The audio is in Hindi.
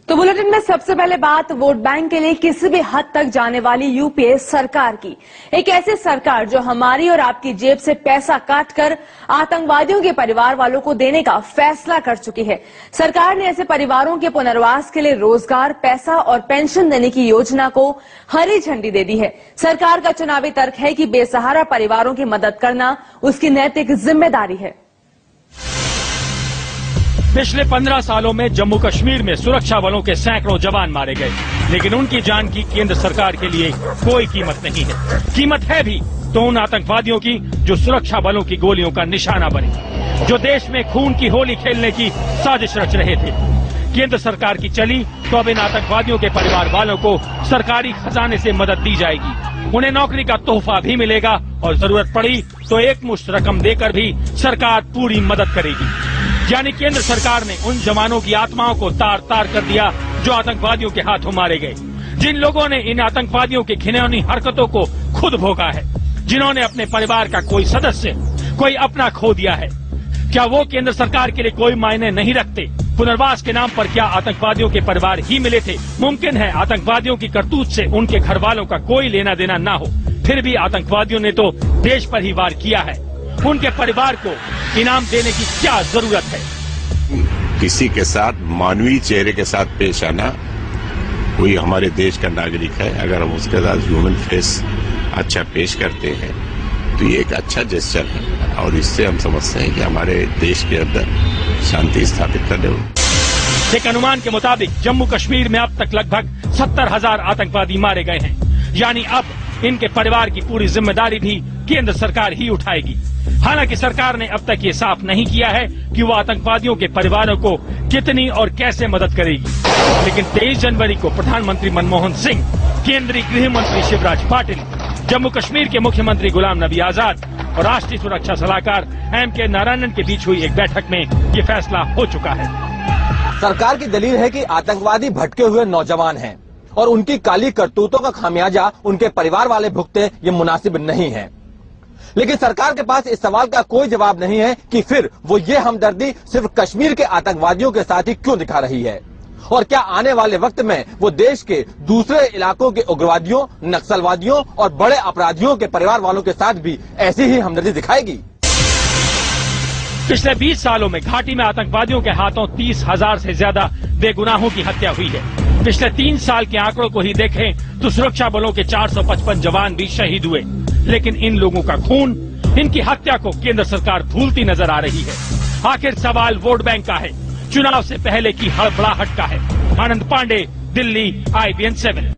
तो बुलेटिन में सबसे पहले बात वोट बैंक के लिए किसी भी हद तक जाने वाली यूपीए सरकार की। एक ऐसी सरकार जो हमारी और आपकी जेब से पैसा काटकर आतंकवादियों के परिवार वालों को देने का फैसला कर चुकी है। सरकार ने ऐसे परिवारों के पुनर्वास के लिए रोजगार, पैसा और पेंशन देने की योजना को हरी झंडी दे दी है। सरकार का चुनावी तर्क है कि बेसहारा परिवारों की मदद करना उसकी नैतिक जिम्मेदारी है। पिछले 15 सालों में जम्मू कश्मीर में सुरक्षा बलों के सैकड़ों जवान मारे गए, लेकिन उनकी जान की केंद्र सरकार के लिए कोई कीमत नहीं है। कीमत है भी तो उन आतंकवादियों की जो सुरक्षा बलों की गोलियों का निशाना बने, जो देश में खून की होली खेलने की साजिश रच रहे थे। केंद्र सरकार की चली तो अब इन आतंकवादियों के परिवार वालों को सरकारी खजाने से मदद दी जाएगी। उन्हें नौकरी का तोहफा भी मिलेगा और जरूरत पड़ी तो एक मुश्त रकम देकर भी सरकार पूरी मदद करेगी। यानी केंद्र सरकार ने उन जवानों की आत्माओं को तार तार कर दिया जो आतंकवादियों के हाथों मारे गए, जिन लोगों ने इन आतंकवादियों की घिनौनी हरकतों को खुद भोगा है, जिन्होंने अपने परिवार का कोई सदस्य, कोई अपना खो दिया है। क्या वो केंद्र सरकार के लिए कोई मायने नहीं रखते? पुनर्वास के नाम पर क्या आतंकवादियों के परिवार ही मिले थे? मुमकिन है आतंकवादियों की करतूत से उनके घर वालों का कोई लेना देना ना हो, फिर भी आतंकवादियों ने तो देश पर ही वार किया है। उनके परिवार को इनाम देने की क्या जरूरत है? किसी के साथ मानवीय चेहरे के साथ पेश आना, कोई हमारे देश का नागरिक है, अगर हम उसके साथ ह्यूमन फेस अच्छा पेश करते हैं तो ये एक अच्छा जेस्चर है और इससे हम समझते हैं कि हमारे देश के अंदर शांति स्थापित करने हो। एक अनुमान के मुताबिक जम्मू कश्मीर में अब तक लगभग 70,000 आतंकवादी मारे गए हैं। यानी अब इनके परिवार की पूरी जिम्मेदारी भी केंद्र सरकार ही उठाएगी। हालांकि सरकार ने अब तक ये साफ नहीं किया है कि वो आतंकवादियों के परिवारों को कितनी और कैसे मदद करेगी। लेकिन 23 जनवरी को प्रधानमंत्री मनमोहन सिंह, केंद्रीय गृह मंत्री शिवराज पाटिल, जम्मू कश्मीर के मुख्यमंत्री गुलाम नबी आजाद और राष्ट्रीय सुरक्षा सलाहकार M.K. नारायणन के बीच हुई एक बैठक में ये फैसला हो चुका है। सरकार की दलील है कि आतंकवादी भटके हुए नौजवान हैं और उनकी काली करतूतों का खामियाजा उनके परिवार वाले भुगते ये मुनासिब नहीं है। लेकिन सरकार के पास इस सवाल का कोई जवाब नहीं है कि फिर वो ये हमदर्दी सिर्फ कश्मीर के आतंकवादियों के साथ ही क्यों दिखा रही है, और क्या आने वाले वक्त में वो देश के दूसरे इलाकों के उग्रवादियों, नक्सलवादियों और बड़े अपराधियों के परिवार वालों के साथ भी ऐसी ही हमदर्दी दिखाएगी। पिछले 20 सालों में घाटी में आतंकवादियों के हाथों 30,000 से ज्यादा बेगुनाहों की हत्या हुई है। पिछले 3 साल के आंकड़ों को ही देखें तो सुरक्षा बलों के 455 जवान भी शहीद हुए। लेकिन इन लोगों का खून, इनकी हत्या को केंद्र सरकार भूलती नजर आ रही है। आखिर सवाल वोट बैंक का है, चुनाव से पहले की हड़बड़ाहट का है। आनंद पांडे, दिल्ली, IBN 7।